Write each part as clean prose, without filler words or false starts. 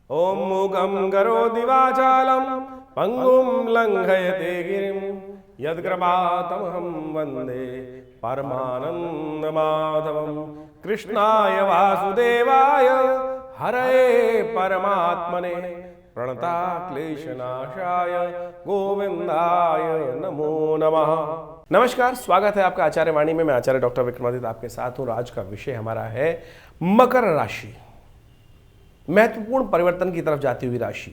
ओम मूकं करोति वाचालं पंगुं लंघयते गिरिं यत्कृपातमहं वन्दे परमानन्दमाधवं कृष्णाय वासुदेवाय हरये परमात्मने प्रणताक्लेशनाशाय गोविंदाय नमो नमः। नमस्कार, स्वागत है आपका आचार्य वाणी में। मैं आचार्य डॉक्टर विक्रमादित्य आपके साथ हूँ। आज का विषय हमारा है मकर राशि, महत्वपूर्ण परिवर्तन की तरफ जाती हुई राशि।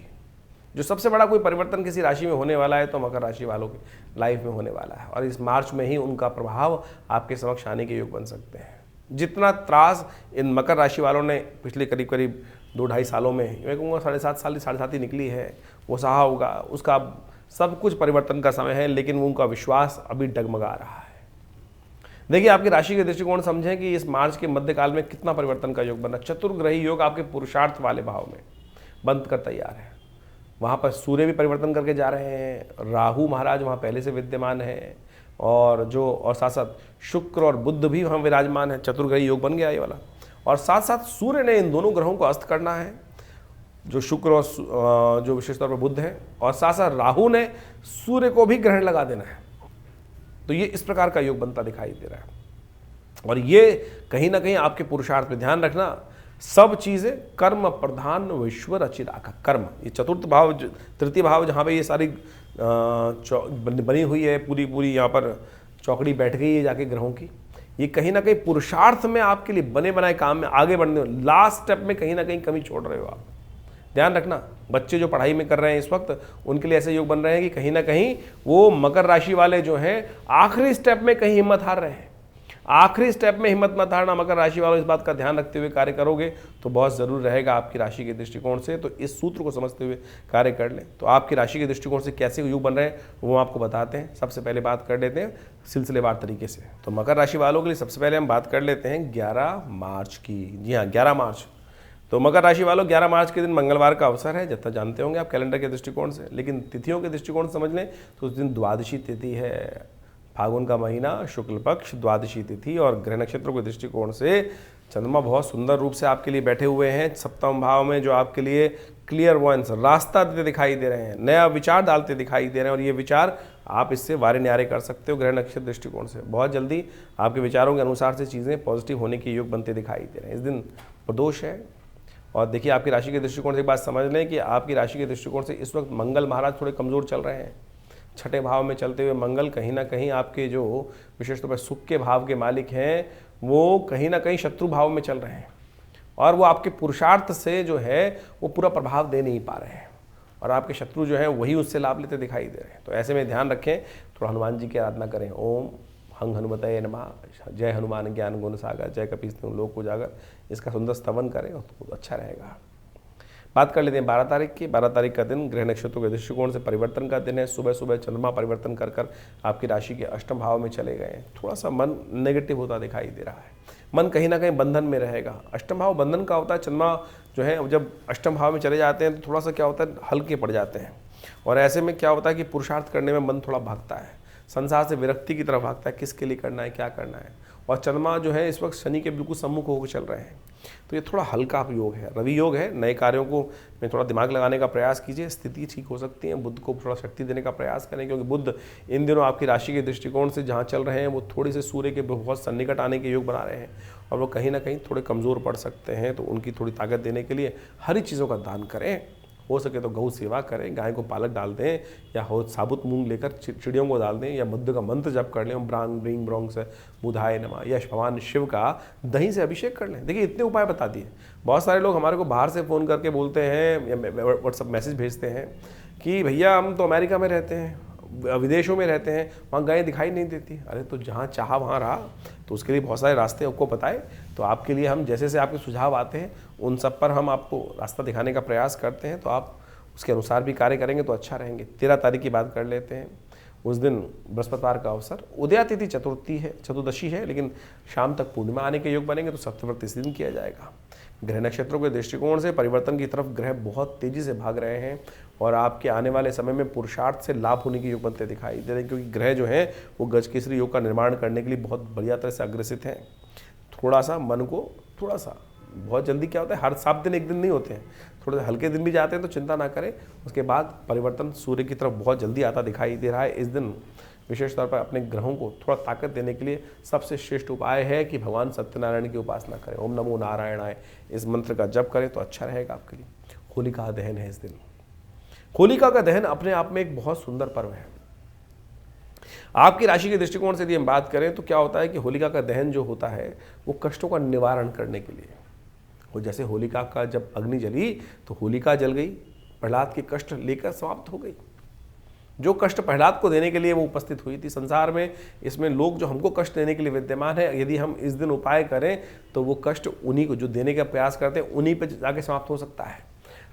जो सबसे बड़ा कोई परिवर्तन किसी राशि में होने वाला है तो मकर राशि वालों की लाइफ में होने वाला है, और इस मार्च में ही उनका प्रभाव आपके समक्ष आने के योग बन सकते हैं। जितना त्रास इन मकर राशि वालों ने पिछले करीब करीब 2-2.5 सालों में, मैं कहूँगा 7.5 साल 7.5 ही निकली है, वो सहा होगा। उसका सब कुछ परिवर्तन का समय है, लेकिन उनका विश्वास अभी डगमगा रहा है। देखिए, आपकी राशि के दृष्टिकोण समझें कि इस मार्च के मध्यकाल में कितना परिवर्तन का योग बना। चतुर्ग्रही योग आपके पुरुषार्थ वाले भाव में बंद कर तैयार है। वहाँ पर सूर्य भी परिवर्तन करके जा रहे हैं, राहु महाराज वहाँ पहले से विद्यमान है, और साथ साथ शुक्र और बुध भी वहाँ विराजमान है। चतुर्ग्रही योग बन गया ये वाला। और साथ साथ सूर्य ने इन दोनों ग्रहों को अस्त करना है, जो शुक्र और जो विशेष तौर पर बुध है, और साथ साथ राहु ने सूर्य को भी ग्रहण लगा देना है। तो ये इस प्रकार का योग बनता दिखाई दे रहा है, और ये कहीं ना कहीं आपके पुरुषार्थ में ध्यान रखना, सब चीज़ें कर्म प्रधान विश्व रचिता का कर्म। ये चतुर्थ भाव, तृतीय भाव, जहाँ पे ये सारी बनी हुई है, पूरी यहाँ पर चौकड़ी बैठ गई है जाके ग्रहों की। ये कहीं ना कहीं पुरुषार्थ में आपके लिए बने बनाए काम में आगे बढ़ने, लास्ट स्टेप में कहीं ना कहीं कमी छोड़ रहे हो आप। ध्यान रखना, बच्चे जो पढ़ाई में कर रहे हैं इस वक्त, उनके लिए ऐसे योग बन रहे हैं कि कहीं ना कहीं वो मकर राशि वाले जो हैं आखिरी स्टेप में कहीं हिम्मत हार रहे हैं। आखिरी स्टेप में हिम्मत मत हारना मकर राशि वालों। इस बात का ध्यान रखते हुए कार्य करोगे तो बहुत ज़रूर रहेगा आपकी राशि के दृष्टिकोण से। तो इस सूत्र को समझते हुए कार्य कर लें। तो आपकी राशि के दृष्टिकोण से कैसे योग बन रहे हैं वो आपको बताते हैं। सबसे पहले बात कर लेते हैं सिलसिलेवार तरीके से। तो मकर राशि वालों के लिए सबसे पहले हम बात कर लेते हैं 11 मार्च की। जी हाँ, 11 मार्च। तो मकर राशि वालों, 11 मार्च के दिन मंगलवार का अवसर है, जितना जानते होंगे आप कैलेंडर के दृष्टिकोण से। लेकिन तिथियों के दृष्टिकोण से समझ लें तो उस दिन द्वादशी तिथि है। फागुन का महीना, शुक्ल पक्ष, द्वादशी तिथि, और ग्रह नक्षत्रों के दृष्टिकोण से चंद्रमा बहुत सुंदर रूप से आपके लिए बैठे हुए हैं सप्तम भाव में, जो आपके लिए क्लियर वॉइस, रास्ता देते दिखाई दे रहे हैं, नया विचार डालते दिखाई दे रहे हैं। और ये विचार आप इससे वारे न्यारे कर सकते हो ग्रह नक्षत्र दृष्टिकोण से। बहुत जल्दी आपके विचारों के अनुसार से चीज़ें पॉजिटिव होने के योग बनते दिखाई दे रहे हैं। इस दिन प्रदोष है। और देखिए, आपकी राशि के दृष्टिकोण से एक बात समझ लें कि आपकी राशि के दृष्टिकोण से इस वक्त मंगल महाराज थोड़े कमज़ोर चल रहे हैं। छठे भाव में चलते हुए मंगल कहीं ना कहीं आपके जो विशेष तौर पर सुख के भाव के मालिक हैं, वो कहीं ना कहीं शत्रु भाव में चल रहे हैं, और वो आपके पुरुषार्थ से जो है वो पूरा प्रभाव दे नहीं पा रहे हैं, और आपके शत्रु जो हैं वही उससे लाभ लेते दिखाई दे रहे हैं। तो ऐसे में ध्यान रखें, थोड़ा हनुमान जी की आराधना करें। ओम हंग हनुमतये नमः, जय हनुमान ज्ञान गुण सागर, जय कपीसतिहूँ लोक उजागर। इसका सुंदर स्तवन करें तो अच्छा रहेगा। बात कर लेते हैं 12 तारीख की। 12 तारीख का दिन ग्रह नक्षत्रों के दृष्टिकोण से परिवर्तन का दिन है। सुबह सुबह चंद्रमा परिवर्तन कर आपकी राशि के अष्टम भाव में चले गए हैं। थोड़ा सा मन नेगेटिव होता दिखाई दे रहा है, मन कहीं ना कहीं बंधन में रहेगा। अष्टम भाव बंधन का होता है। चंद्रमा जो है जब अष्टम भाव में चले जाते हैं तो थोड़ा सा क्या होता है, हल्के पड़ जाते हैं, और ऐसे में क्या होता है कि पुरुषार्थ करने में मन थोड़ा भागता है, संसार से विरक्ति की तरफ भागता है, किसके लिए करना है, क्या करना है। और चंद्रमा जो है इस वक्त शनि के बिल्कुल सम्मुख होकर चल रहे हैं, तो ये थोड़ा हल्का योग है, रवि योग है। नए कार्यों को में थोड़ा दिमाग लगाने का प्रयास कीजिए, स्थिति ठीक हो सकती है। बुध को थोड़ा शक्ति देने का प्रयास करें, क्योंकि बुध इन दिनों आपकी राशि के दृष्टिकोण से जहाँ चल रहे हैं वो थोड़ी से सूर्य के बहुत सन्निकट आने के योग बना रहे हैं, और वो कहीं ना कहीं थोड़े कमज़ोर पड़ सकते हैं। तो उनकी थोड़ी ताकत देने के लिए हरी चीज़ों का दान करें। हो सके तो गौ सेवा करें, गाय को पालक डाल दें, या हो साबुत मूंग लेकर चिड़ियों को डाल दें, या बुद्ध का मंत्र जप कर लें, ब्रांग ब्रिंग ब्रोंग से बुधाय नमः, या भगवान शिव का दही से अभिषेक कर लें। देखिए, इतने उपाय बता दिए। बहुत सारे लोग हमारे को बाहर से फ़ोन करके बोलते हैं या व्हाट्सअप मैसेज भेजते हैं कि भैया हम तो अमेरिका में रहते हैं, विदेशों में रहते हैं, वहाँ गाय दिखाई नहीं देती। अरे तो जहाँ चाह वहाँ रहा, तो उसके लिए बहुत सारे रास्ते आपको बताए। तो आपके लिए हम जैसे जैसे आपके सुझाव आते हैं उन सब पर हम आपको रास्ता दिखाने का प्रयास करते हैं, तो आप उसके अनुसार भी कार्य करेंगे तो अच्छा रहेंगे। 13 तारीख की बात कर लेते हैं। उस दिन बृहस्पतिवार का अवसर, उदया तिथि चतुर्दशी है, लेकिन शाम तक पूर्णिमा आने के योग बनेंगे, तो सप्तव्रत इस दिन किया जाएगा। ग्रह नक्षत्रों के दृष्टिकोण से परिवर्तन की तरफ ग्रह बहुत तेजी से भाग रहे हैं, और आपके आने वाले समय में पुरुषार्थ से लाभ होने के योग बनते दिखाई दे रहे हैं, क्योंकि ग्रह जो हैं वो गजकेसरी योग का निर्माण करने के लिए बहुत बढ़िया तरह से अग्रसित हैं। थोड़ा सा मन को, थोड़ा सा बहुत जल्दी क्या होता है, हर 7 दिन एक दिन नहीं होते हैं, थोड़े हल्के दिन भी जाते हैं तो चिंता ना करें, उसके बाद परिवर्तन सूर्य की तरफ बहुत जल्दी आता दिखाई दे रहा है। इस दिन विशेष तौर पर अपने ग्रहों को थोड़ा ताकत देने के लिए सबसे श्रेष्ठ उपाय है कि भगवान सत्यनारायण की उपासना करें। ओम नमो नारायणाय इस मंत्र का जप करें तो अच्छा रहेगा आपके लिए। होलिका दहन है इस दिन। होलिका का दहन अपने आप में एक बहुत सुंदर पर्व है। आपकी राशि के दृष्टिकोण से यदि हम बात करें तो क्या होता है कि होलिका का दहन जो होता है वो कष्टों का निवारण करने के लिए। वो जैसे होलिका का जब अग्नि जली तो होलिका जल गई, प्रहलाद के कष्ट लेकर समाप्त हो गई। जो कष्ट प्रहलाद को देने के लिए वो उपस्थित हुई थी संसार में, इसमें लोग जो हमको कष्ट देने के लिए विद्यमान है, यदि हम इस दिन उपाय करें तो वो कष्ट उन्हीं को जो देने का प्रयास करते हैं उन्हीं पर जाके समाप्त हो सकता है।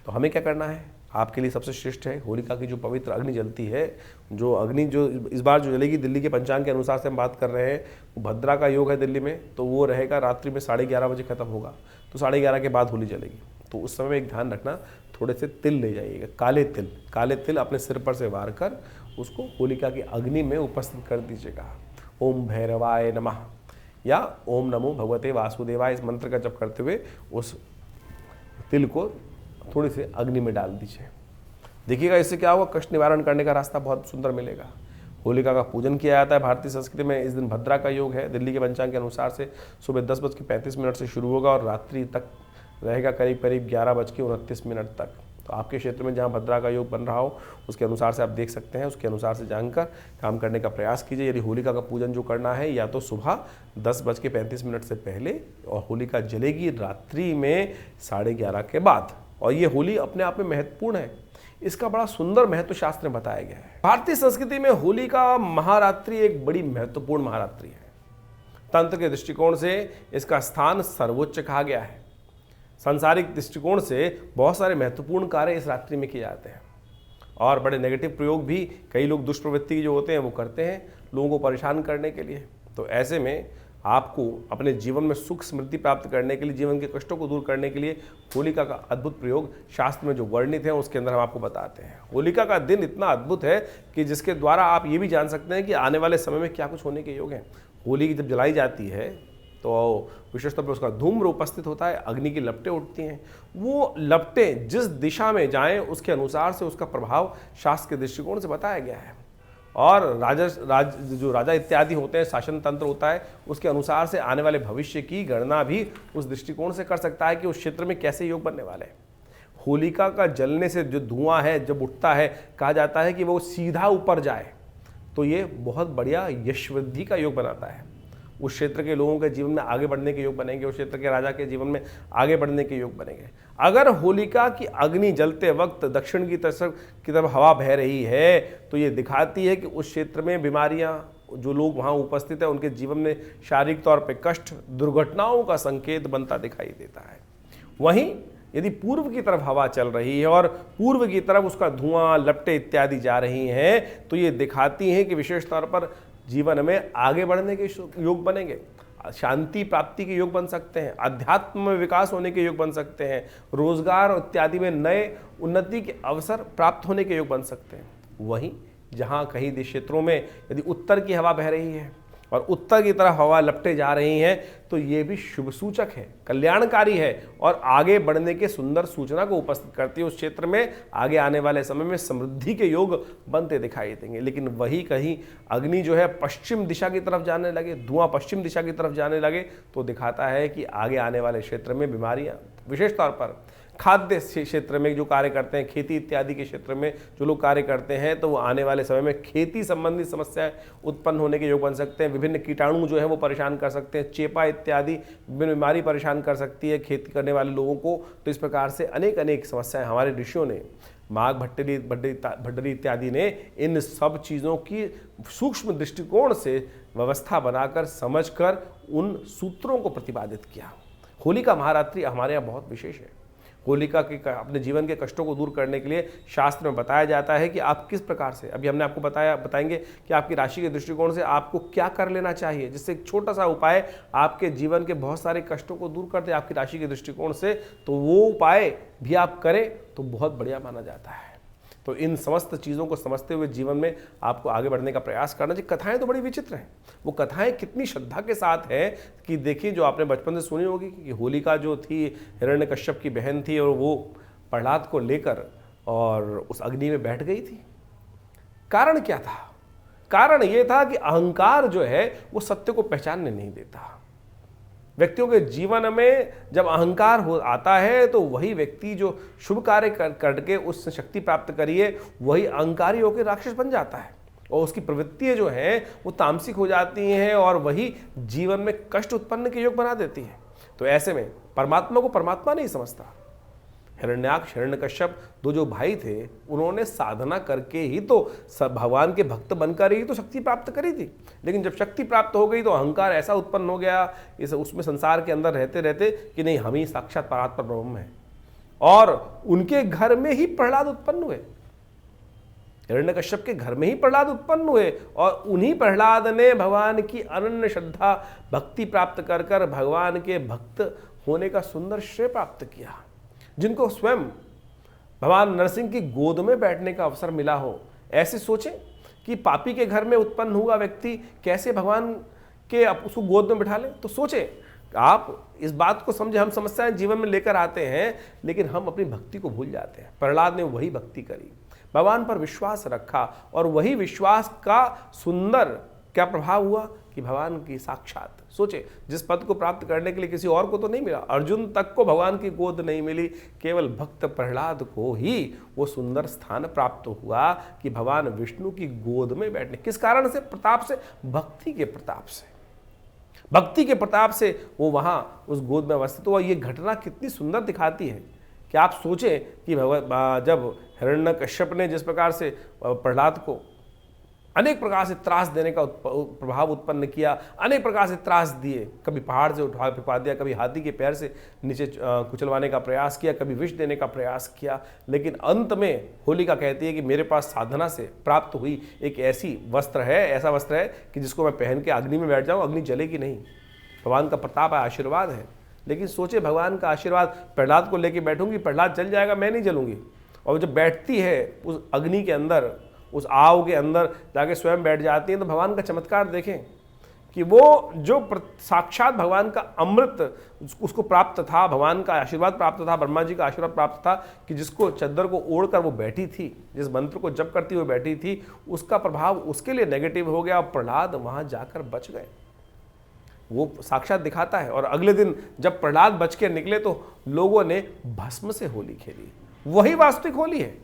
तो हमें क्या करना है, आपके लिए सबसे श्रेष्ठ है होलिका की जो पवित्र अग्नि जलती है, जो अग्नि जो इस बार जो जलेगी दिल्ली के पंचांग के अनुसार से हम बात कर रहे हैं, वो भद्रा का योग है दिल्ली में, तो वो रहेगा रात्रि में 11:30 बजे खत्म होगा, तो 11:30 के बाद होली जलेगी। तो उस समय एक ध्यान रखना, थोड़े से तिल ले जाइएगा, काले तिल अपने सिर पर से वार कर उसको होलिका की अग्नि में उपस्थित कर दीजिएगा। ओम भैरवाय नमः या ओम नमो भगवते वासुदेवाय इस मंत्र का जप करते हुए उस तिल को थोड़ी से अग्नि में डाल दीजिए। देखिएगा इससे क्या होगा, कष्ट निवारण करने का रास्ता बहुत सुंदर मिलेगा। होलिका का पूजन किया जाता है भारतीय संस्कृति में। इस दिन भद्रा का योग है, दिल्ली के पंचांग के अनुसार से सुबह 10:35 से शुरू होगा और रात्रि तक रहेगा करीब 11:29 तक। तो आपके क्षेत्र में जहाँ भद्रा का योग बन रहा हो उसके अनुसार से आप देख सकते हैं, उसके अनुसार से जानकर काम करने का प्रयास कीजिए। यदि होलिका का पूजन जो करना है या तो सुबह 10:35 से पहले, और होलिका जलेगी रात्रि में 11:30 के बाद। और ये होली अपने आप में महत्वपूर्ण है, इसका बड़ा सुंदर महत्व शास्त्र में बताया गया है। भारतीय संस्कृति में होली का महारात्रि एक बड़ी महत्वपूर्ण महारात्रि है। तंत्र के दृष्टिकोण से इसका स्थान सर्वोच्च कहा गया है। सांसारिक दृष्टिकोण से बहुत सारे महत्वपूर्ण कार्य इस रात्रि में किए जाते हैं और बड़े नेगेटिव प्रयोग भी कई लोग दुष्प्रवृत्ति जो होते हैं वो करते हैं लोगों को परेशान करने के लिए। तो ऐसे में आपको अपने जीवन में सुख समृद्धि प्राप्त करने के लिए, जीवन के कष्टों को दूर करने के लिए होलिका का अद्भुत प्रयोग शास्त्र में जो वर्णित है उसके अंदर हम आपको बताते हैं। होलिका का दिन इतना अद्भुत है कि जिसके द्वारा आप ये भी जान सकते हैं कि आने वाले समय में क्या कुछ होने के योग हैं। होली जब जलाई जाती है तो विशेष तौर पर उसका धूम्र उपस्थित होता है, अग्नि की लपटें उठती हैं। वो लपटें जिस दिशा में जाएं उसके अनुसार से उसका प्रभाव शास्त्र के दृष्टिकोण से बताया गया है। और जो राजा इत्यादि होते हैं, शासन तंत्र होता है, उसके अनुसार से आने वाले भविष्य की गणना भी उस दृष्टिकोण से कर सकता है कि उस क्षेत्र में कैसे योग बनने वाले हैं। होलिका का जलने से जो धुआं है जब उठता है, कहा जाता है कि वो सीधा ऊपर जाए, तो ये बहुत बढ़िया यश वृद्धि का योग बनाता है। उस क्षेत्र के लोगों के जीवन में आगे बढ़ने के योग बनेंगे, उस क्षेत्र के राजा के जीवन में आगे बढ़ने के योग बनेंगे। अगर होलिका की अग्नि जलते वक्त दक्षिण की तरफ हवा बह रही है तो ये दिखाती है कि उस क्षेत्र में बीमारियां, जो लोग वहाँ उपस्थित है उनके जीवन में शारीरिक तौर पर कष्ट, दुर्घटनाओं का संकेत बनता दिखाई देता है। वहीं यदि पूर्व की तरफ हवा चल रही है और पूर्व की तरफ उसका धुआं, लपटें इत्यादि जा रही हैं तो ये दिखाती हैं कि विशेष तौर पर जीवन में आगे बढ़ने के योग बनेंगे, शांति प्राप्ति के योग बन सकते हैं, अध्यात्म में विकास होने के योग बन सकते हैं, रोजगार इत्यादि में नए उन्नति के अवसर प्राप्त होने के योग बन सकते हैं। वहीं जहाँ कहीं देश क्षेत्रों में यदि उत्तर की हवा बह रही है और उत्तर की तरफ हवा लपटे जा रही हैं तो ये भी शुभ सूचक है, कल्याणकारी है और आगे बढ़ने के सुंदर सूचना को उपस्थित करती है। उस क्षेत्र में आगे आने वाले समय में समृद्धि के योग बनते दिखाई देंगे। लेकिन वही कहीं अग्नि जो है पश्चिम दिशा की तरफ जाने लगे, धुआं पश्चिम दिशा की तरफ जाने लगे तो दिखाता है कि आगे आने वाले क्षेत्र में बीमारियां, विशेष तौर पर खाद्य क्षेत्र में जो कार्य करते हैं, खेती इत्यादि के क्षेत्र में जो लोग कार्य करते हैं, तो वो आने वाले समय में खेती संबंधी समस्याएं उत्पन्न होने के योग बन सकते हैं। विभिन्न कीटाणु जो है वो परेशान कर सकते हैं, चेपा इत्यादि विभिन्न बीमारी परेशान कर सकती है खेती करने वाले लोगों को। तो इस प्रकार से अनेक समस्याएं हमारे ऋषियों ने, माघ भट्टरी इत्यादि ने इन सब चीज़ों की सूक्ष्म दृष्टिकोण से व्यवस्था बनाकर समझकर उन सूत्रों को प्रतिपादित किया। होलिका महारात्रि हमारे यहाँ बहुत विशेष है। होलिका के अपने जीवन के कष्टों को दूर करने के लिए शास्त्र में बताया जाता है कि आप किस प्रकार से, अभी हमने आपको बताएंगे कि आपकी राशि के दृष्टिकोण से आपको क्या कर लेना चाहिए, जिससे एक छोटा सा उपाय आपके जीवन के बहुत सारे कष्टों को दूर कर दे आपकी राशि के दृष्टिकोण से। तो वो उपाय भी आप करें तो बहुत बढ़िया माना जाता है। तो इन समस्त चीज़ों को समझते हुए जीवन में आपको आगे बढ़ने का प्रयास करना चाहिए। कथाएं तो बड़ी विचित्र हैं, वो कथाएं कितनी श्रद्धा के साथ हैं कि देखिए, जो आपने बचपन से सुनी होगी कि होलिका जो थी हिरण्यकश्यप की बहन थी और वो प्रहलाद को लेकर और उस अग्नि में बैठ गई थी। कारण क्या था? कारण यह था कि अहंकार जो है वो सत्य को पहचानने नहीं देता। व्यक्तियों के जीवन में जब अहंकार हो आता है तो वही व्यक्ति जो शुभ कार्य करके उससे शक्ति प्राप्त करिए, वही अहंकारी होकर राक्षस बन जाता है और उसकी प्रवृत्तियां जो हैं वो तामसिक हो जाती हैं और वही जीवन में कष्ट उत्पन्न के योग बना देती है। तो ऐसे में परमात्मा को परमात्मा नहीं समझता। हिरण्याक्ष, हिरण्यकश्यप दो जो भाई थे, उन्होंने साधना करके ही तो भगवान के भक्त बनकर ही तो शक्ति प्राप्त करी थी। लेकिन जब शक्ति प्राप्त हो गई तो अहंकार ऐसा उत्पन्न हो गया इस उसमें संसार के अंदर रहते रहते कि नहीं, हम ही साक्षात परात्पर ब्रह्म हैं। और उनके घर में ही प्रहलाद उत्पन्न हुए, हिरण्यकश्यप के घर में ही प्रहलाद उत्पन्न हुए और उन्हीं प्रहलाद ने भगवान की अनन्य श्रद्धा भक्ति प्राप्त कर कर भगवान के भक्त होने का सुंदर श्रेय प्राप्त किया। जिनको स्वयं भगवान नरसिंह की गोद में बैठने का अवसर मिला हो। ऐसे सोचें कि पापी के घर में उत्पन्न हुआ व्यक्ति कैसे भगवान के उसको गोद में बिठा ले। तो सोचें, आप इस बात को समझे, हम समस्याएं जीवन में लेकर आते हैं लेकिन हम अपनी भक्ति को भूल जाते हैं। प्रहलाद ने वही भक्ति करी, भगवान पर विश्वास रखा और वही विश्वास का सुंदर क्या प्रभाव हुआ कि भगवान की साक्षात सोचे, जिस पद को प्राप्त करने के लिए किसी और को तो नहीं मिला, अर्जुन तक को भगवान की गोद नहीं मिली, केवल भक्त प्रहलाद को ही वो सुंदर स्थान प्राप्त हुआ कि भगवान विष्णु की गोद में बैठने। किस कारण से? प्रताप से, भक्ति के प्रताप से। भक्ति के प्रताप से वो वहां उस गोद में अवस्थित हुआ। ये घटना कितनी सुंदर दिखाती है कि आप सोचें कि जब हिरण्यकश्यप ने जिस प्रकार से प्रहलाद को अनेक प्रकार से त्रास देने का प्रभाव उत्पन्न किया, अनेक प्रकार से त्रास दिए, कभी पहाड़ से उठा फेंका दिया, कभी हाथी के पैर से नीचे कुचलवाने का प्रयास किया, कभी विष देने का प्रयास किया, लेकिन अंत में होलिका कहती है कि मेरे पास साधना से प्राप्त हुई एक ऐसी वस्त्र है, ऐसा वस्त्र है कि जिसको मैं पहन के अग्नि में बैठ जाऊँ, अग्नि जलेगी नहीं। भगवान का प्रताप है, आशीर्वाद है। लेकिन सोचे, भगवान का आशीर्वाद, प्रहलाद को लेके बैठूंगी, प्रहलाद जल जाएगा, मैं नहीं जलूंगी। और जब बैठती है उस अग्नि के अंदर, उस आग के अंदर जाके स्वयं बैठ जाती हैं, तो भगवान का चमत्कार देखें कि वो जो साक्षात भगवान का अमृत उसको प्राप्त था, भगवान का आशीर्वाद प्राप्त था, ब्रह्मा जी का आशीर्वाद प्राप्त था कि जिसको चद्दर को ओढ़कर वो बैठी थी, जिस मंत्र को जप करती हुई बैठी थी, उसका प्रभाव उसके लिए नेगेटिव हो गया और प्रहलाद वहां जाकर बच गए। वो साक्षात दिखाता है। और अगले दिन जब प्रहलाद बच के निकले तो लोगों ने भस्म से होली खेली। वही वास्तविक होली है।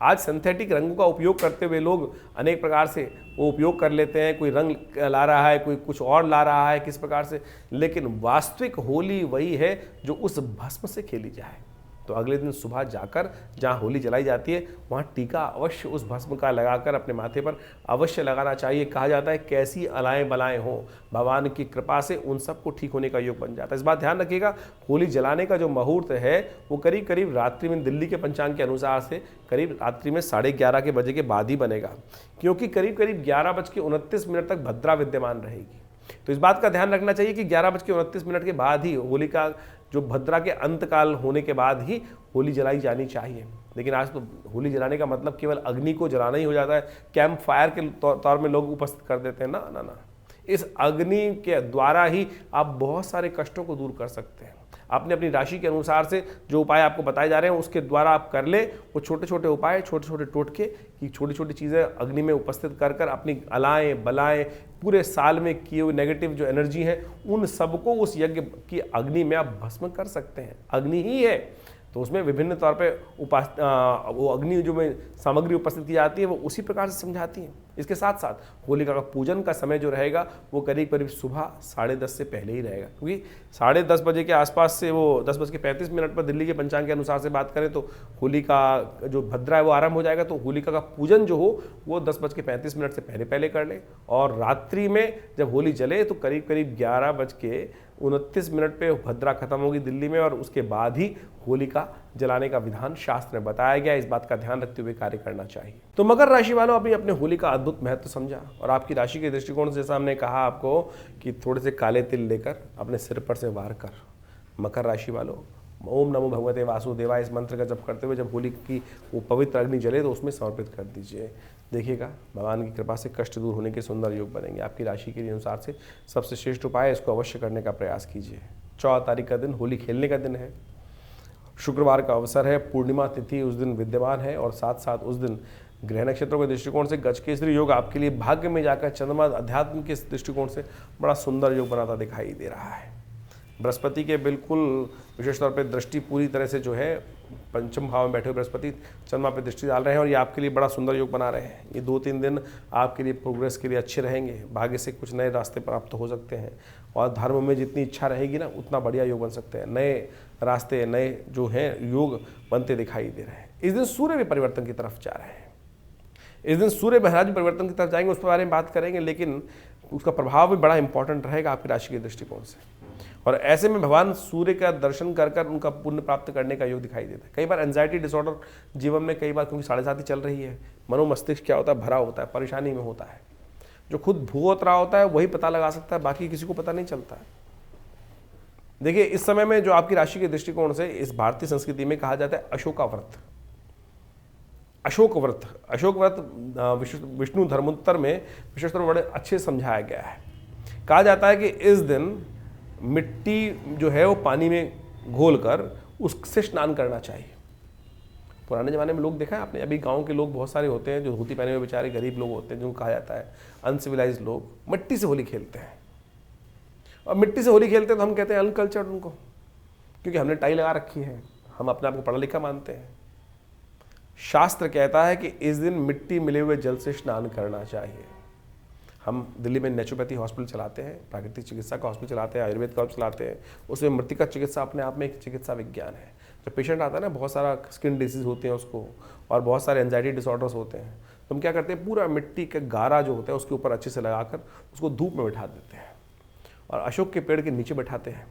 आज सिंथेटिक रंगों का उपयोग करते हुए लोग अनेक प्रकार से वो उपयोग कर लेते हैं, कोई रंग ला रहा है, कोई कुछ और ला रहा है, किस प्रकार से, लेकिन वास्तविक होली वही है जो उस भस्म से खेली जाए। तो अगले दिन सुबह जाकर जहाँ होली जलाई जाती है वहाँ टीका अवश्य उस भस्म का लगाकर अपने माथे पर अवश्य लगाना चाहिए। कहा जाता है कैसी अलाएं बलाएं हो, भगवान की कृपा से उन सबको ठीक होने का योग बन जाता है। इस बात ध्यान रखिएगा, होली जलाने का जो मुहूर्त है वो करीब करीब रात्रि में, दिल्ली के पंचांग के अनुसार से करीब रात्रि में 11:30 के बजे के बाद ही बनेगा, क्योंकि करीब करीब 11:29 तक भद्रा विद्यमान रहेगी। तो इस बात का ध्यान रखना चाहिए कि 11:29 के बाद ही होली का जो भद्रा के अंतकाल होने के बाद ही होली जलाई जानी चाहिए। लेकिन आज तो होली जलाने का मतलब केवल अग्नि को जलाना ही हो जाता है, कैंप फायर के तौर में लोग उपस्थित कर देते हैं। ना ना ना, इस अग्नि के द्वारा ही आप बहुत सारे कष्टों को दूर कर सकते हैं। आपने अपनी राशि के अनुसार से जो उपाय आपको बताए जा रहे हैं उसके द्वारा आप कर ले। वो छोटे छोटे उपाय, छोटे छोटे टोटके कि छोटी छोटी चीज़ें अग्नि में उपस्थित कर कर अपनी अलाएँ बलाएँ पूरे साल में किए हुए नेगेटिव जो एनर्जी है उन सबको उस यज्ञ की अग्नि में आप भस्म कर सकते हैं। अग्नि ही है तो उसमें विभिन्न तौर पे वो अग्नि जो में सामग्री उपस्थित की जाती है वो उसी प्रकार से समझाती है। इसके साथ साथ होलिका का पूजन का समय जो रहेगा वो करीब करीब सुबह 10:30 से पहले ही रहेगा, क्योंकि 10:30 बजे के आसपास से वो 10:35 पर दिल्ली के पंचांग के अनुसार से बात करें तो होली का जो भद्रा है वो आरंभ हो जाएगा। तो होलिका का पूजन जो हो वो 10:35 से पहले कर ले। और रात्रि में जब होली जले तो करीब करीब 11:29 पे भद्रा खत्म होगी दिल्ली में, और उसके बाद ही होलिका जलाने का विधान शास्त्र में बताया गया। इस बात का ध्यान रखते हुए कार्य करना चाहिए। तो मकर राशि वालों, अभी अपने होली का अद्भुत महत्व समझा और आपकी राशि के दृष्टिकोण से हमने कहा आपको कि थोड़े से काले तिल लेकर अपने सिर पर से वार कर, मकर राशि वालों ओम नमो भगवते वासुदेवाय इस मंत्र का जप करते हुए जब होली की वो पवित्र अग्नि जले तो उसमें समर्पित कर दीजिए। देखिएगा भगवान की कृपा से कष्ट दूर होने के सुंदर योग बनेंगे। आपकी राशि के अनुसार से सबसे श्रेष्ठ उपाय है, इसको अवश्य करने का प्रयास कीजिए। 14 तारीख का दिन होली खेलने का दिन है। शुक्रवार का अवसर है, पूर्णिमा तिथि उस दिन विद्यमान है और साथ साथ उस दिन ग्रह नक्षत्रों के दृष्टिकोण से गजकेसरी योग आपके लिए भाग्य में जाकर चंद्रमा अध्यात्म के दृष्टिकोण से बड़ा सुंदर योग बनाता दिखाई दे रहा है। बृहस्पति के बिल्कुल विशेष तौर पे दृष्टि पूरी तरह से जो है पंचम भाव में बैठे हुए बृहस्पति चंद्रमा पे दृष्टि डाल रहे हैं और ये आपके लिए बड़ा सुंदर योग बना रहे हैं। ये 2-3 दिन आपके लिए प्रोग्रेस के लिए अच्छे रहेंगे, भाग्य से कुछ नए रास्ते प्राप्त हो सकते हैं और धर्म में जितनी इच्छा रहेगी ना उतना बढ़िया योग बन सकते हैं। नए रास्ते, नए जो हैं योग बनते दिखाई दे रहे हैं। इस दिन सूर्य भी परिवर्तन की तरफ जा रहे हैं। इस दिन सूर्य महाराज भी परिवर्तन की तरफ जाएंगे, उस बारे में बात करेंगे, लेकिन उसका प्रभाव भी बड़ा इंपॉर्टेंट रहेगा आपकी राशि के दृष्टिकोण से। और ऐसे में भगवान सूर्य का दर्शन कर कर उनका पुण्य प्राप्त करने का योग दिखाई देता है। कई बार एंजाइटी डिसऑर्डर जीवन में, कई बार क्योंकि 7.5 चल रही है, मनोमस्तिष्क क्या होता है, भरा होता है, परेशानी में होता है। जो खुद भुगत रहा होता है वही पता लगा सकता है, बाकी किसी को पता नहीं चलता है। देखिए, इस समय में जो आपकी राशि के दृष्टिकोण से इस भारतीय संस्कृति में कहा जाता है अशोका व्रत। अशोक व्रत विष्णु धर्मोत्तर में विशेषकर बड़े अच्छे समझाया गया है। कहा जाता है कि इस दिन मिट्टी जो है वो पानी में घोलकर उससे स्नान करना चाहिए। पुराने ज़माने में लोग देखा है आपने, अभी गांव के लोग बहुत सारे होते हैं जो धोती पहने हुए बेचारे गरीब लोग होते हैं, जिनको कहा जाता है अनसिविलाइज्ड लोग, मिट्टी से होली खेलते हैं। और मिट्टी से होली खेलते हैं तो हम कहते हैं अनकल्चर्ड उनको, क्योंकि हमने टाई लगा रखी है, हम अपने आप को पढ़ा लिखा मानते हैं। शास्त्र कहता है कि इस दिन मिट्टी मिले हुए जल से स्नान करना चाहिए। हम दिल्ली में नेचुरोपैथी हॉस्पिटल चलाते हैं, प्राकृतिक चिकित्सा का हॉस्पिटल चलाते हैं, आयुर्वेद का चलाते हैं। उसमें मृतिका चिकित्सा अपने आप में एक चिकित्सा विज्ञान है। जब पेशेंट आता है ना, बहुत सारा स्किन डिसीज होते हैं उसको और बहुत सारे एंजाइटी डिसऑर्डर्स होते हैं, तो हम क्या करते हैं, पूरा मिट्टी का गारा जो होता है उसके ऊपर अच्छे से लगाकर उसको धूप में बैठा देते हैं और अशोक के पेड़ के नीचे बैठाते हैं।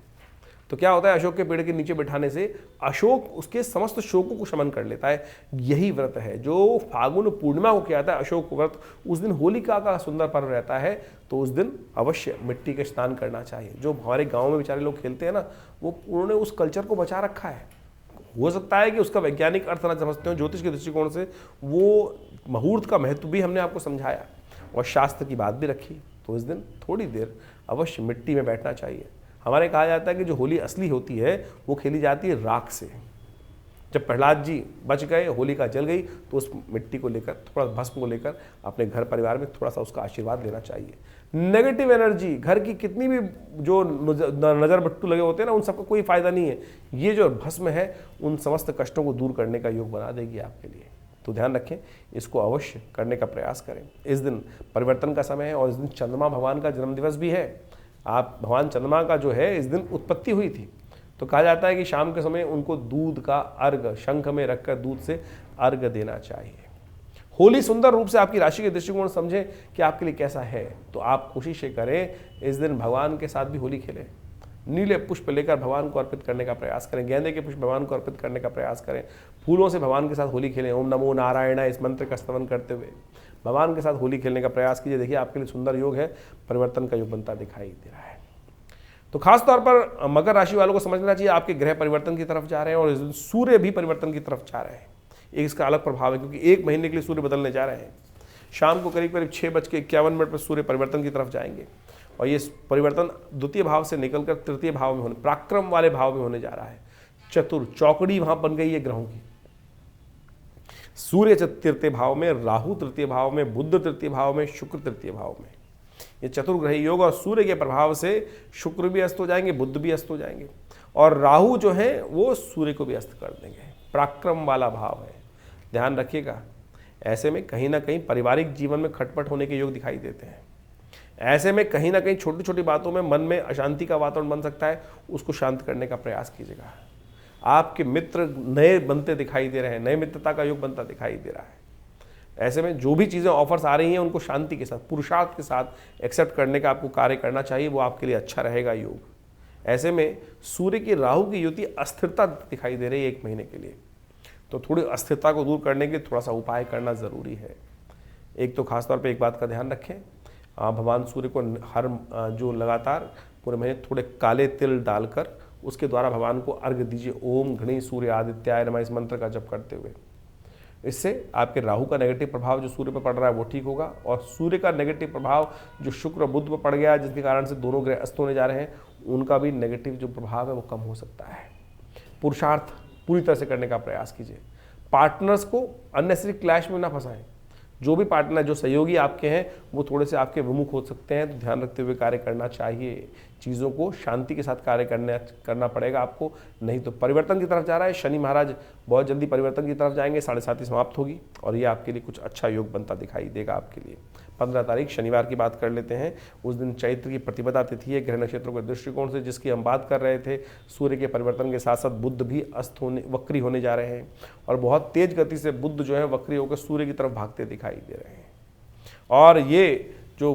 तो क्या होता है, अशोक के पेड़ के नीचे बैठाने से अशोक उसके समस्त शोकों को शमन कर लेता है। यही व्रत है जो फागुन पूर्णिमा को किया था, अशोक व्रत। उस दिन होलिका का सुंदर पर्व रहता है, तो उस दिन अवश्य मिट्टी के स्नान करना चाहिए। जो हमारे गाँव में बेचारे लोग खेलते हैं ना, वो उन्होंने उस कल्चर को बचा रखा है। हो सकता है कि उसका वैज्ञानिक अर्थ ना समझते हो, ज्योतिष के दृष्टिकोण से वो मुहूर्त का महत्व भी हमने आपको समझाया और शास्त्र की बात भी रखी। तो इस दिन थोड़ी देर अवश्य मिट्टी में बैठना चाहिए। हमारे कहा जाता है कि जो होली असली होती है वो खेली जाती है राख से। जब प्रहलाद जी बच गए, होलिका जल गई, तो उस मिट्टी को लेकर, थोड़ा भस्म को लेकर अपने घर परिवार में थोड़ा सा उसका आशीर्वाद लेना चाहिए। नेगेटिव एनर्जी, घर की कितनी भी जो नज़र बट्टू लगे होते हैं ना, उन सबका कोई फायदा नहीं है। ये जो भस्म है उन समस्त कष्टों को दूर करने का योग बना देगी आपके लिए। तो ध्यान रखें, इसको अवश्य करने का प्रयास करें। इस दिन परिवर्तन का समय है और इस दिन चंद्रमा भगवान का जन्मदिवस भी है। आप भगवान चंद्रमा का जो है इस दिन उत्पत्ति हुई थी, तो कहा जाता है कि शाम के समय उनको दूध का अर्घ शंख में रखकर दूध से अर्घ देना चाहिए। होली सुंदर रूप से आपकी राशि के दृष्टिकोण समझें कि आपके लिए कैसा है, तो आप कोशिश करें इस दिन भगवान के साथ भी होली खेलें। नीले पुष्प लेकर भगवान को अर्पित करने का प्रयास करें, गेंदे के पुष्प भगवान को अर्पित करने का प्रयास करें, फूलों से भगवान के साथ होली खेलें। ओम नमो नारायण इस मंत्र का स्तवन करते हुए भगवान के साथ होली खेलने का प्रयास कीजिए। देखिए, आपके लिए सुंदर योग है, परिवर्तन का योग बनता दिखाई दे रहा है। तो खास तौर पर मकर राशि वालों को समझना चाहिए, आपके ग्रह परिवर्तन की तरफ जा रहे हैं और इस दिन सूर्य भी परिवर्तन की तरफ जा रहे हैं। एक इसका अलग प्रभाव है, क्योंकि 1 महीने के लिए सूर्य बदलने जा रहे हैं। शाम को करीब करीब 6:51 पर सूर्य परिवर्तन की तरफ जाएंगे और ये परिवर्तन द्वितीय भाव से निकलकर तृतीय भाव में होने, पराक्रम वाले भाव में होने जा रहा है। चौकड़ी वहां बन गई है ग्रहों की। सूर्य तृतीय भाव में, राहु तृतीय भाव में, बुध तृतीय भाव में, शुक्र तृतीय भाव में। ये चतुर्ग्रही योग और सूर्य के प्रभाव से शुक्र भी अस्त हो जाएंगे, बुध भी अस्त हो जाएंगे और राहु जो है वो सूर्य को भी अस्त कर देंगे। पराक्रम वाला भाव है, ध्यान रखिएगा। ऐसे में कहीं ना कहीं पारिवारिक जीवन में खटपट होने के योग दिखाई देते हैं। ऐसे में कहीं ना कहीं छोटी छोटी बातों में मन में अशांति का वातावरण बन सकता है, उसको शांत करने का प्रयास कीजिएगा। आपके मित्र नए बनते दिखाई दे रहे हैं, नए मित्रता का योग बनता दिखाई दे रहा है। ऐसे में जो भी चीज़ें ऑफर्स आ रही हैं उनको शांति के साथ, पुरुषार्थ के साथ एक्सेप्ट करने का आपको कार्य करना चाहिए, वो आपके लिए अच्छा रहेगा योग। ऐसे में सूर्य की राहु की युति अस्थिरता दिखाई दे रही है 1 महीने के लिए, तो थोड़ी अस्थिरता को दूर करने के थोड़ा सा उपाय करना ज़रूरी है। एक तो खासतौर पर एक बात का ध्यान रखें, भगवान सूर्य को हर जो लगातार पूरे महीने थोड़े काले तिल डालकर उसके द्वारा भगवान को अर्घ दीजिए। ओम घृणी सूर्य आदित्याय नमः इस मंत्र का जप करते हुए। इससे आपके राहु का नेगेटिव प्रभाव जो सूर्य पर पड़ रहा है वो ठीक होगा और सूर्य का नेगेटिव प्रभाव जो शुक्र बुध पर पड़ गया है, जिसके कारण से दोनों ग्रह अस्त होने जा रहे हैं, उनका भी नेगेटिव जो प्रभाव है वो कम हो सकता है। पुरुषार्थ पूरी तरह से करने का प्रयास कीजिए। पार्टनर्स को अननेसेसरी क्लैश में ना फंसाएं। जो भी पार्टनर, जो सहयोगी आपके हैं, वो थोड़े से आपके विमुख हो सकते हैं, तो ध्यान रखते हुए कार्य करना चाहिए। चीज़ों को शांति के साथ कार्य करना पड़ेगा आपको, नहीं तो परिवर्तन की तरफ जा रहा है शनि महाराज, बहुत जल्दी परिवर्तन की तरफ जाएंगे, 7:30 समाप्त होगी और ये आपके लिए कुछ अच्छा योग बनता दिखाई देगा आपके लिए। 15 तारीख शनिवार की बात कर लेते हैं। उस दिन चैत्र की प्रतिपदा तिथि है। ग्रह नक्षत्रों के दृष्टिकोण से जिसकी हम बात कर रहे थे, सूर्य के परिवर्तन के साथ साथ बुध भी वक्री होने जा रहे हैं और बहुत तेज गति से बुध जो है वक्री होकर सूर्य की तरफ भागते दिखाई दे रहे हैं। और ये जो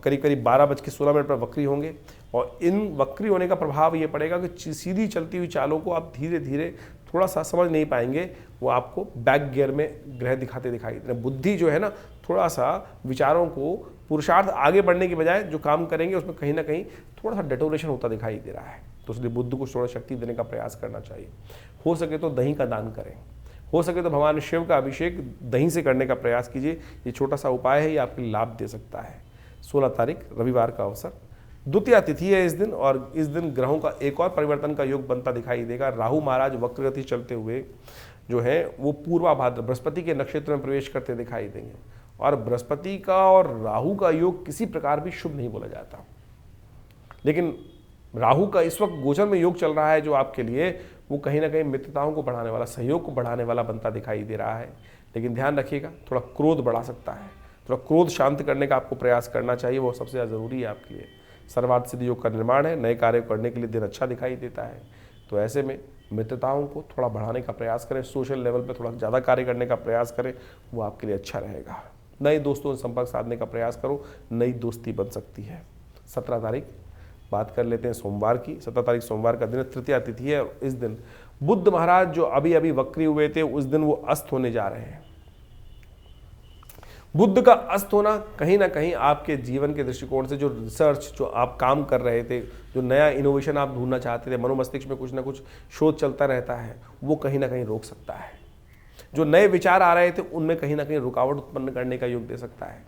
करीब करीब 12:16 पर वक्री होंगे और इन वक्री होने का प्रभाव ये पड़ेगा कि सीधी चलती हुई चालों को आप धीरे धीरे थोड़ा सा समझ नहीं पाएंगे, वो आपको बैक गियर में ग्रह दिखाते दिखाई दे रहे हैं। बुद्धि जो है ना, थोड़ा सा विचारों को पुरुषार्थ आगे बढ़ने की बजाय जो काम करेंगे उसमें कहीं ना कहीं थोड़ा सा डेटोरेशन होता दिखाई दे रहा है। तो इसलिए बुद्ध को थोड़ा शक्ति देने का प्रयास करना चाहिए। हो सके तो दही का दान करें, हो सके तो भगवान शिव का अभिषेक दही से करने का प्रयास कीजिए। ये छोटा सा उपाय है, ये आपके लाभ दे सकता है। 16 तारीख रविवार का अवसर, द्वितीया तिथि है इस दिन और इस दिन ग्रहों का एक और परिवर्तन का योग बनता दिखाई देगा। राहु महाराज वक्रगति चलते हुए जो है वो पूर्वाभाद्र बृहस्पति के नक्षत्र में प्रवेश करते दिखाई देंगे और बृहस्पति का और राहु का योग किसी प्रकार भी शुभ नहीं बोला जाता, लेकिन राहु का इस वक्त गोचर में योग चल रहा है जो आपके लिए वो कहीं ना कहीं मित्रताओं को बढ़ाने वाला, सहयोग को बढ़ाने वाला बनता दिखाई दे रहा है। लेकिन ध्यान रखिएगा, थोड़ा क्रोध बढ़ा सकता है, थोड़ा क्रोध शांत करने का आपको प्रयास करना चाहिए, वो सबसे ज़्यादा ज़रूरी है आपके लिए। सर्वार्थ सिद्धि योग का निर्माण है, नए कार्य करने के लिए दिन अच्छा दिखाई देता है। तो ऐसे में मित्रताओं को थोड़ा बढ़ाने का प्रयास करें, सोशल लेवल पे थोड़ा ज़्यादा कार्य करने का प्रयास करें, वो आपके लिए अच्छा रहेगा। नए दोस्तों से संपर्क साधने का प्रयास करो, नई दोस्ती बन सकती है। 17 तारीख बात कर लेते हैं सोमवार की। 17 तारीख सोमवार का दिन तृतीया तिथि है और इस दिन बुद्ध महाराज जो अभी अभी वक्री हुए थे, उस दिन वो अस्त होने जा रहे हैं। बुद्ध का अस्त होना कहीं ना कहीं आपके जीवन के दृष्टिकोण से जो रिसर्च, जो आप काम कर रहे थे, जो नया इनोवेशन आप ढूंढना चाहते थे, मनोमस्तिष्क में कुछ ना कुछ शोध चलता रहता है, वो कहीं ना कहीं रोक सकता है। जो नए विचार आ रहे थे उनमें कहीं ना कहीं रुकावट उत्पन्न करने का योग दे सकता है।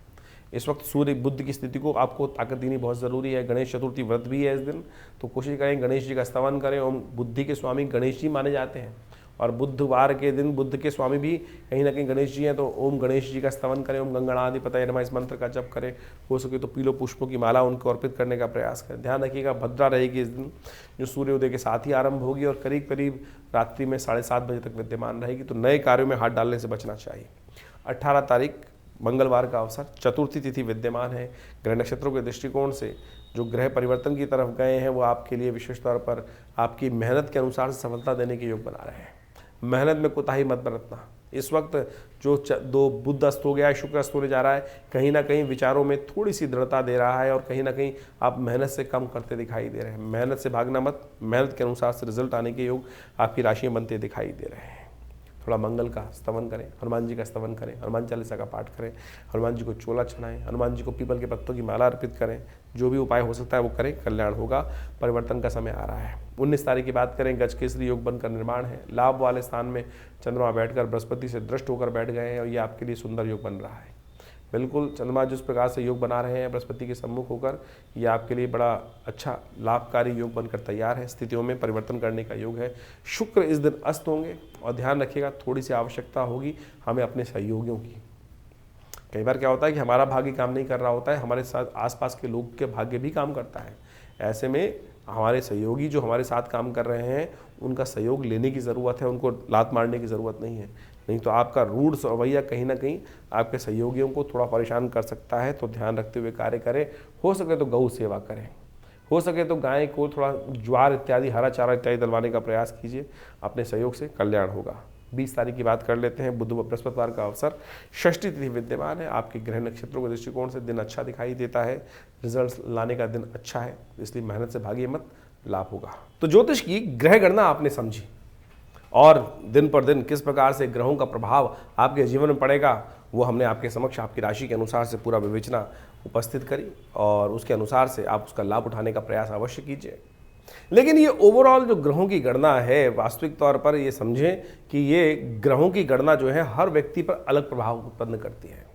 इस वक्त सूर्य बुद्ध की स्थिति को आपको ताकत देनी बहुत ज़रूरी है। गणेश चतुर्थी व्रत भी है इस दिन, तो कोशिश करें गणेश जी का स्तवन करें। ओम बुद्धि के स्वामी गणेश जी माने जाते हैं और बुधवार के दिन बुद्ध के स्वामी भी कहीं ना कहीं गणेश जी हैं, तो ओम गणेश जी का स्तवन करें, ओम गंगणाधिपतये नमः इस मंत्र का जप करें। हो सके तो पीलो पुष्पों की माला उनको अर्पित करने का प्रयास करें। ध्यान रखिएगा भद्रा रहेगी इस दिन, जो सूर्योदय के साथ ही आरंभ होगी और करीब करीब रात्रि में 7:30 बजे तक विद्यमान रहेगी, तो नए कार्यों में हाथ डालने से बचना चाहिए। 18 तारीख मंगलवार का अवसर, चतुर्थी तिथि विद्यमान है। ग्रह नक्षत्रों के दृष्टिकोण से जो ग्रह परिवर्तन की तरफ गए हैं वो आपके लिए विशेष तौर पर आपकी मेहनत के अनुसार सफलता देने के योग बना रहे हैं। मेहनत में कोताही मत बरतना। इस वक्त जो 2 बुध अस्त हो गया है, शुक्र अस्त होने जा रहा है, कहीं ना कहीं विचारों में थोड़ी सी दृढ़ता दे रहा है और कहीं ना कहीं आप मेहनत से कम करते दिखाई दे रहे हैं। मेहनत से भागना मत, मेहनत के अनुसार से रिजल्ट आने के योग आपकी राशि में बनते दिखाई दे रहे हैं। थोड़ा मंगल का स्तवन करें, हनुमान जी का स्तवन करें, हनुमान चालीसा का पाठ करें, हनुमान जी को चोला चढ़ाएं, हनुमान जी को पीपल के पत्तों की माला अर्पित करें। जो भी उपाय हो सकता है वो करें, कल्याण होगा। परिवर्तन का समय आ रहा है। 19 तारीख की बात करें, गज केसरी योग बनकर निर्माण है। लाभ वाले स्थान में चंद्रमा बैठकर बृहस्पति से दृष्ट होकर बैठ गए हैं और ये आपके लिए सुंदर योग बन रहा है। बिल्कुल चंद्रमा जिस प्रकार से योग बना रहे हैं बृहस्पति के सम्मुख होकर, ये आपके लिए बड़ा अच्छा लाभकारी योग बनकर तैयार है। स्थितियों में परिवर्तन करने का योग है। शुक्र इस दिन अस्त होंगे और ध्यान रखिएगा थोड़ी सी आवश्यकता होगी हमें अपने सहयोगियों की। कई बार क्या होता है कि हमारा भाग्य काम नहीं कर रहा होता है, हमारे साथ आसपास के लोग के भाग्य भी काम करता है। ऐसे में हमारे सहयोगी जो हमारे साथ काम कर रहे हैं उनका सहयोग लेने की ज़रूरत है, उनको लात मारने की ज़रूरत नहीं है। नहीं तो आपका रूढ़ रवैया कहीं ना कहीं आपके सहयोगियों को थोड़ा परेशान कर सकता है। तो ध्यान रखते हुए कार्य करें। हो सके तो गौ सेवा करें, हो सके तो गाय को थोड़ा ज्वार इत्यादि, हरा चारा इत्यादि दिलवाने का प्रयास कीजिए। अपने सहयोग से कल्याण होगा। 20 तारीख की बात कर लेते हैं, बुध व बृहस्पतिवार का अवसर, षष्ठी तिथि विद्यमान है। आपके ग्रह नक्षत्रों के दृष्टिकोण से दिन अच्छा दिखाई देता है। रिजल्ट लाने का दिन अच्छा है, इसलिए मेहनत से भागिए मत, लाभ होगा। तो ज्योतिष की ग्रह गणना आपने समझी और दिन पर दिन किस प्रकार से ग्रहों का प्रभाव आपके जीवन में पड़ेगा वो हमने आपके समक्ष आपकी राशि के अनुसार से पूरा विवेचना उपस्थित करी और उसके अनुसार से आप उसका लाभ उठाने का प्रयास अवश्य कीजिए। लेकिन ये ओवरऑल जो ग्रहों की गणना है, वास्तविक तौर पर ये समझें कि ये ग्रहों की गणना जो है हर व्यक्ति पर अलग प्रभाव उत्पन्न करती है।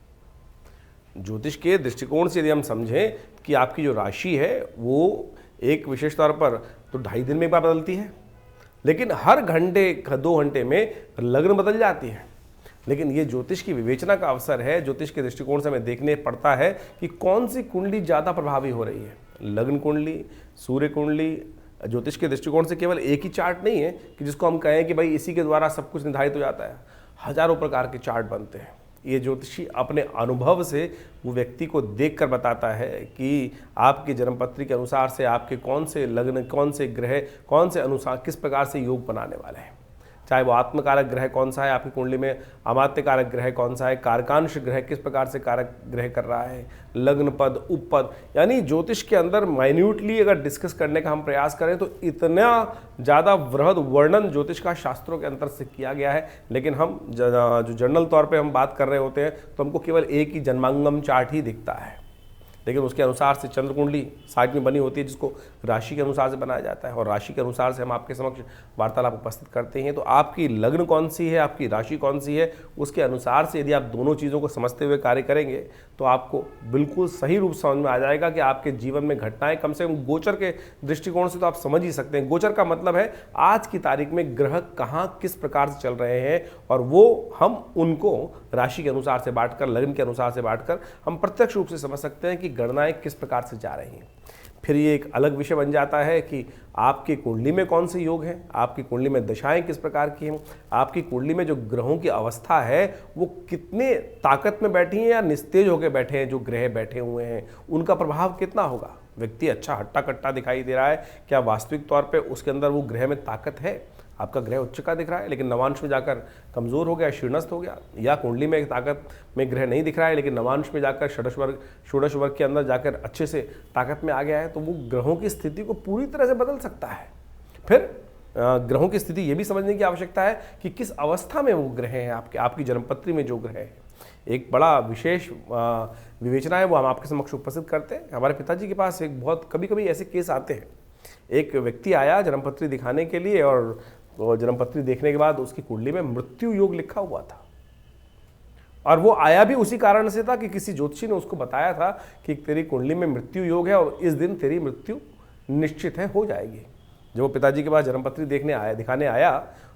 ज्योतिष के दृष्टिकोण से यदि हम समझें कि आपकी जो राशि है वो एक विशेष तौर पर तो 2.5 दिन में एक बार बदलती है, लेकिन हर घंटे 2 घंटे में लग्न बदल जाती है। लेकिन ये ज्योतिष की विवेचना का अवसर है। ज्योतिष के दृष्टिकोण से हमें देखने पड़ता है कि कौन सी कुंडली ज़्यादा प्रभावी हो रही है, लग्न कुंडली, सूर्य कुंडली। ज्योतिष के दृष्टिकोण से केवल एक ही चार्ट नहीं है कि जिसको हम कहें कि भाई इसी के द्वारा सब कुछ निर्धारित हो जाता है। हजारों प्रकार के चार्ट बनते हैं। ये ज्योतिषी अपने अनुभव से वो व्यक्ति को देखकर बताता है कि आपकी जन्मपत्री के अनुसार से आपके कौन से लग्न, कौन से ग्रह, कौन से अनुसार किस प्रकार से योग बनाने वाले हैं। चाहे वो आत्मकारक ग्रह कौन सा है आपकी कुंडली में, अमात्य कारक ग्रह कौन सा है, कारकांश ग्रह किस प्रकार से कारक ग्रह कर रहा है, लग्न पद, उपपद। यानी ज्योतिष के अंदर माइन्यूटली अगर डिस्कस करने का हम प्रयास करें तो इतना ज़्यादा वृहद वर्णन ज्योतिष का शास्त्रों के अंतर से किया गया है। लेकिन हम जो जनरल तौर पर हम बात कर रहे होते हैं तो हमको केवल एक ही जन्मांगम चार्ट ही दिखता है, लेकिन उसके अनुसार से चंद्र कुंडली साइड में बनी होती है जिसको राशि के अनुसार से बनाया जाता है। और राशि के अनुसार से हम आपके समक्ष वार्तालाप उपस्थित करते हैं। तो आपकी लग्न कौन सी है, आपकी राशि कौन सी है, उसके अनुसार से यदि आप दोनों चीज़ों को समझते हुए कार्य करेंगे तो आपको बिल्कुल सही रूप समझ में आ जाएगा कि आपके जीवन में घटनाएं, कम से कम गोचर के दृष्टिकोण से तो आप समझ ही सकते हैं। गोचर का मतलब है आज की तारीख में ग्रह कहाँ किस प्रकार से चल रहे हैं, और वो हम उनको राशि के अनुसार से बांटकर, लग्न के अनुसार से बांटकर हम प्रत्यक्ष रूप से समझ सकते हैं कि गणनाएं किस प्रकार से जा रही हैं। फिर ये एक अलग विषय बन जाता है कि आपकी कुंडली में कौन से योग हैं, आपकी कुंडली में दशाएं किस प्रकार की हैं, आपकी कुंडली में जो ग्रहों की अवस्था है वो कितने ताकत में बैठी हैं या निस्तेज होकर बैठे हैं, जो ग्रह बैठे हुए हैं उनका प्रभाव कितना होगा। व्यक्ति अच्छा हट्टा कट्टा दिखाई दे रहा है, क्या वास्तविक तौर पे उसके अंदर वो ग्रह में ताकत है। आपका ग्रह उच्च का दिख रहा है लेकिन नवांश में जाकर कमज़ोर हो गया, शीर्णस्थ हो गया, या कुंडली में एक ताकत में ग्रह नहीं दिख रहा है लेकिन नवांश में जाकर षोडश वर्ग के अंदर जाकर अच्छे से ताकत में आ गया है, तो वो ग्रहों की स्थिति को पूरी तरह से बदल सकता है। फिर ग्रहों की स्थिति ये भी समझने की आवश्यकता है कि किस अवस्था में वो ग्रह हैं, आपकी जन्मपत्री में जो ग्रह है। एक बड़ा विशेष विवेचना है वो हम आपके समक्ष उपस्थित करते हैं। हमारे पिताजी के पास एक बहुत कभी कभी ऐसे केस आते हैं। एक व्यक्ति आया जन्मपत्री दिखाने के लिए और जन्मपत्री देखने के बाद उसकी कुंडली में मृत्यु योग लिखा हुआ था, और वो आया भी उसी कारण से था कि किसी ज्योतिषी ने उसको बताया था कि तेरी कुंडली में मृत्यु योग है और इस दिन तेरी मृत्यु निश्चित है, हो जाएगी। जब वो पिताजी के पास जन्मपत्री दिखाने आया,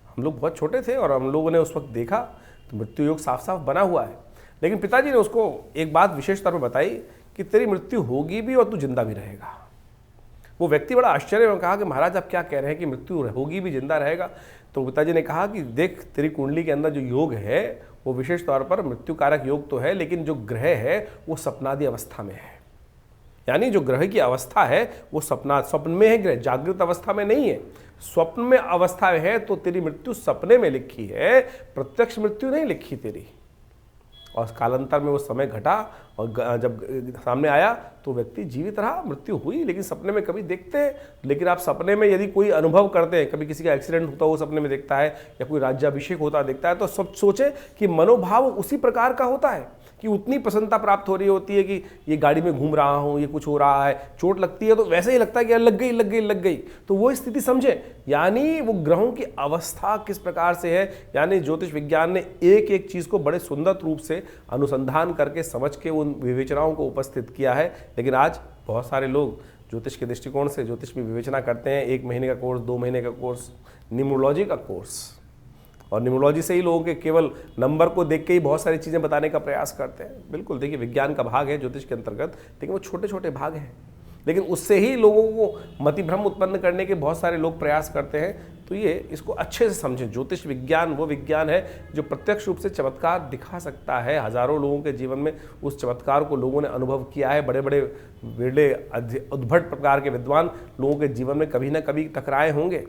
हम लोग बहुत छोटे थे और हम लोगों ने उस वक्त देखा तो मृत्यु योग साफ साफ बना हुआ है। लेकिन पिताजी ने उसको एक बात विशेष तौर पर बताई कि तेरी मृत्यु होगी भी और तू जिंदा भी रहेगा। वो व्यक्ति बड़ा आश्चर्य में कहा कि महाराज आप क्या कह रहे हैं कि मृत्यु होगी भी, जिंदा रहेगा। तो पिताजी ने कहा कि देख, तेरी कुंडली के अंदर जो योग है वो विशेष तौर पर मृत्यु कारक योग तो है, लेकिन जो ग्रह है वो स्वप्नादि अवस्था में है। यानी जो ग्रह की अवस्था है वो स्वप्न में है, ग्रह जागृत अवस्था में नहीं है, स्वप्न में अवस्था में है। तो तेरी मृत्यु सपने में लिखी है, प्रत्यक्ष मृत्यु नहीं लिखी तेरी। और कालांतर में वो समय घटा और जब सामने आया तो व्यक्ति जीवित रहा, मृत्यु हुई, लेकिन सपने में कभी देखते हैं। लेकिन आप सपने में यदि कोई अनुभव करते हैं, कभी किसी का एक्सीडेंट होता हो सपने में देखता है, या कोई राज्याभिषेक होता देखता है, तो सब सोचे कि मनोभाव उसी प्रकार का होता है कि उतनी प्रसन्नता प्राप्त हो रही होती है कि ये गाड़ी में घूम रहा हूँ, ये कुछ हो रहा है, चोट लगती है तो वैसे ही लगता है कि यार लग गई। तो वो स्थिति समझे, यानी वो ग्रहों की अवस्था किस प्रकार से है। यानी ज्योतिष विज्ञान ने एक एक चीज़ को बड़े सुंदर रूप से अनुसंधान करके समझ के उन विवेचनाओं को उपस्थित किया है। लेकिन आज बहुत सारे लोग ज्योतिष के दृष्टिकोण से ज्योतिष में विवेचना करते हैं। 1 महीने का कोर्स, 2 महीने का कोर्स, न्यूमरोलॉजी का कोर्स, और न्यूमरोलॉजी से ही लोगों के केवल नंबर को देख के ही बहुत सारी चीज़ें बताने का प्रयास करते हैं। बिल्कुल, देखिए विज्ञान का भाग है ज्योतिष के अंतर्गत, लेकिन वो छोटे छोटे भाग हैं। लेकिन उससे ही लोगों को मतिभ्रम उत्पन्न करने के बहुत सारे लोग प्रयास करते हैं। तो ये इसको अच्छे से समझें। ज्योतिष विज्ञान वो विज्ञान है जो प्रत्यक्ष रूप से चमत्कार दिखा सकता है। हजारों लोगों के जीवन में उस चमत्कार को लोगों ने अनुभव किया है। बड़े बड़े विरले उद्भट प्रकार के विद्वान लोगों के जीवन में कभी ना कभी टकराए होंगे।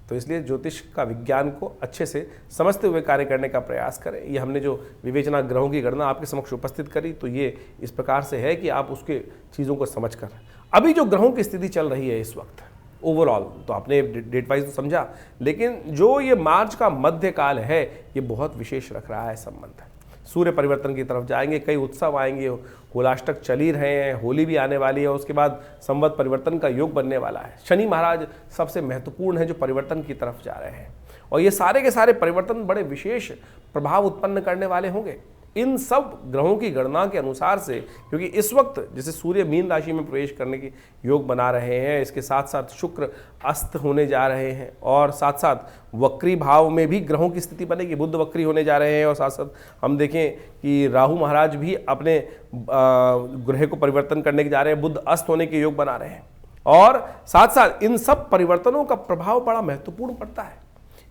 तो इसलिए ज्योतिष का विज्ञान को अच्छे से समझते हुए कार्य करने का प्रयास करें। ये हमने जो विवेचना ग्रहों की गणना आपके समक्ष उपस्थित करी, तो ये इस प्रकार से है कि आप उसके चीज़ों को समझकर, अभी जो ग्रहों की स्थिति चल रही है इस वक्त ओवरऑल, तो आपने डेट वाइज तो समझा, लेकिन जो ये मार्च का मध्यकाल है ये बहुत विशेष रख रहा है संबंध। सूर्य परिवर्तन की तरफ जाएंगे, कई उत्सव आएंगे, होलाष्टक चल ही रहे हैं, होली भी आने वाली है, उसके बाद संवत परिवर्तन का योग बनने वाला है। शनि महाराज सबसे महत्वपूर्ण है जो परिवर्तन की तरफ जा रहे हैं, और ये सारे के सारे परिवर्तन बड़े विशेष प्रभाव उत्पन्न करने वाले होंगे। इन सब ग्रहों की गणना के अनुसार से, क्योंकि इस वक्त जैसे सूर्य मीन राशि में प्रवेश करने के योग बना रहे हैं, इसके साथ साथ शुक्र अस्त होने जा रहे हैं और साथ साथ वक्री भाव में भी ग्रहों की स्थिति बनेगी, बुध वक्री होने जा रहे हैं और साथ साथ हम देखें कि राहु महाराज भी अपने ग्रह को परिवर्तन करने के जा रहे हैं, बुध अस्त होने के योग बना रहे हैं और साथ साथ इन सब परिवर्तनों का प्रभाव बड़ा महत्वपूर्ण पड़ता है।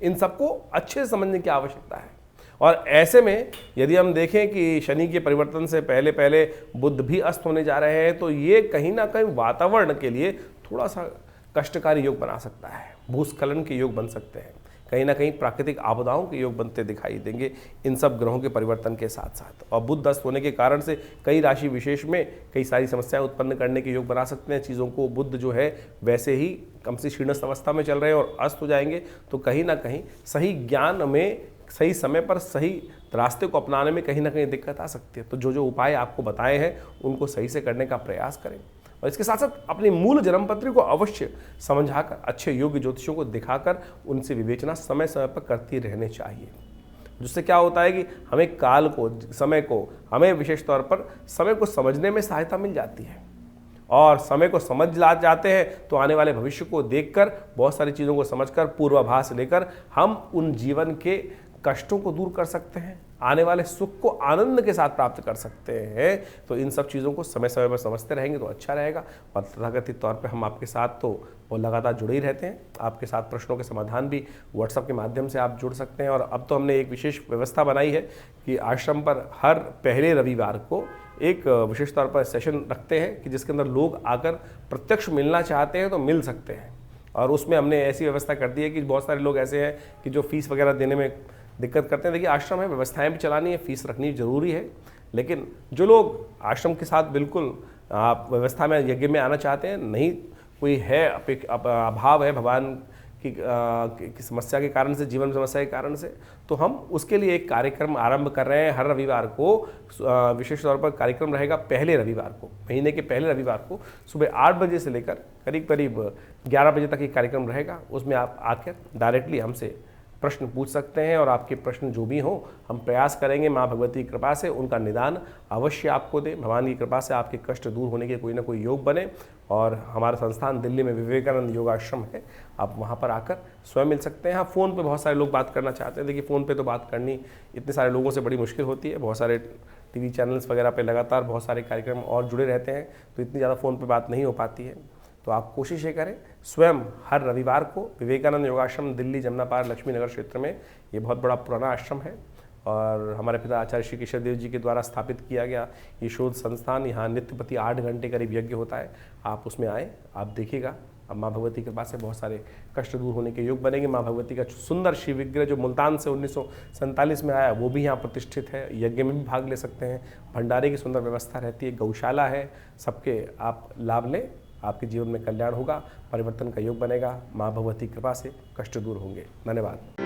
इन सबको अच्छे से समझने की आवश्यकता है और ऐसे में यदि हम देखें कि शनि के परिवर्तन से पहले पहले बुध भी अस्त होने जा रहे हैं तो ये कहीं ना कहीं वातावरण के लिए थोड़ा सा कष्टकारी योग बना सकता है, भूस्खलन के योग बन सकते हैं, कहीं ना कहीं प्राकृतिक आपदाओं के योग बनते दिखाई देंगे इन सब ग्रहों के परिवर्तन के साथ साथ। और बुध अस्त होने के कारण से कई राशि विशेष में कई सारी समस्याएं उत्पन्न करने के योग बना सकते हैं। चीज़ों को बुध जो है वैसे ही कम से क्षीणस्थ अवस्था में चल रहे हैं और अस्त हो जाएंगे तो कहीं ना कहीं सही ज्ञान में सही समय पर सही रास्ते को अपनाने में कहीं ना कहीं दिक्कत आ सकती है। तो जो जो उपाय आपको बताए हैं उनको सही से करने का प्रयास करें और इसके साथ साथ अपनी मूल जन्मपत्री को अवश्य समझाकर अच्छे योग्य ज्योतिषियों को दिखाकर उनसे विवेचना समय समय पर करती रहने चाहिए, जिससे क्या होता है कि हमें काल को, समय को, हमें विशेष तौर पर समय को समझने में सहायता मिल जाती है और समय को समझ जाते हैं तो आने वाले भविष्य को देखकर, बहुत सारी चीज़ों को समझकर, पूर्वाभास लेकर हम उन जीवन के कष्टों को दूर कर सकते हैं, आने वाले सुख को आनंद के साथ प्राप्त कर सकते हैं। तो इन सब चीज़ों को समय समय पर समझते रहेंगे तो अच्छा रहेगा और तथाकथित तौर पे हम आपके साथ तो वो लगातार जुड़े ही रहते हैं। आपके साथ प्रश्नों के समाधान भी व्हाट्सएप के माध्यम से आप जुड़ सकते हैं और अब तो हमने एक विशेष व्यवस्था बनाई है कि आश्रम पर हर पहले रविवार को एक विशेष तौर पर सेशन रखते हैं कि जिसके अंदर लोग आकर प्रत्यक्ष मिलना चाहते हैं तो मिल सकते हैं। और उसमें हमने ऐसी व्यवस्था कर दी है कि बहुत सारे लोग ऐसे हैं कि जो फीस वगैरह देने में दिक्कत करते हैं। देखिए आश्रम है, व्यवस्थाएं भी चलानी है, फीस रखनी जरूरी है, लेकिन जो लोग आश्रम के साथ बिल्कुल आप व्यवस्था में यज्ञ में आना चाहते हैं, नहीं कोई है अभाव है भगवान की समस्या के कारण से, जीवन समस्या के कारण से, तो हम उसके लिए एक कार्यक्रम आरंभ कर रहे हैं। हर रविवार को विशेष तौर पर कार्यक्रम रहेगा, पहले रविवार को, महीने के पहले रविवार को सुबह 8 बजे से लेकर करीब करीब 11 बजे तक ये कार्यक्रम रहेगा। उसमें आप आकर डायरेक्टली हमसे प्रश्न पूछ सकते हैं और आपके प्रश्न जो भी हों हम प्रयास करेंगे माँ भगवती की कृपा से उनका निदान अवश्य आपको दें। भगवान की कृपा से आपके कष्ट दूर होने के कोई ना कोई योग बने। और हमारा संस्थान दिल्ली में विवेकानंद योगाश्रम है, आप वहाँ पर आकर स्वयं मिल सकते हैं। हाँ, फ़ोन पे बहुत सारे लोग बात करना चाहते हैं। देखिए फ़ोन पे तो बात करनी इतने सारे लोगों से बड़ी मुश्किल होती है। बहुत सारे टीवी चैनल्स वगैरह पे लगातार बहुत सारे कार्यक्रम और जुड़े रहते हैं तो इतनी ज़्यादा फ़ोन पे बात नहीं हो पाती है। तो आप कोशिश ये करें स्वयं हर रविवार को विवेकानंद योगाश्रम दिल्ली जमुना पार लक्ष्मी नगर क्षेत्र में, ये बहुत बड़ा पुराना आश्रम है और हमारे पिता आचार्य श्री केशव देव जी के द्वारा स्थापित किया गया ये शोध संस्थान। यहाँ नित्य प्रति 8 घंटे करीब यज्ञ होता है। आप उसमें आए, आप देखिएगा। अब माँ भगवती के पास से बहुत सारे कष्ट दूर होने के योग बनेंगे। माँ भगवती का सुंदर शिव विग्रह जो मुल्तान से 1947 में आया वो भी यहाँ प्रतिष्ठित है। यज्ञ में भी भाग ले सकते हैं। भंडारे की सुंदर व्यवस्था रहती है, गौशाला है, सबके आप लाभ लें। आपके जीवन में कल्याण होगा, परिवर्तन का योग बनेगा। माँ भगवती कृपा से कष्ट दूर होंगे। धन्यवाद।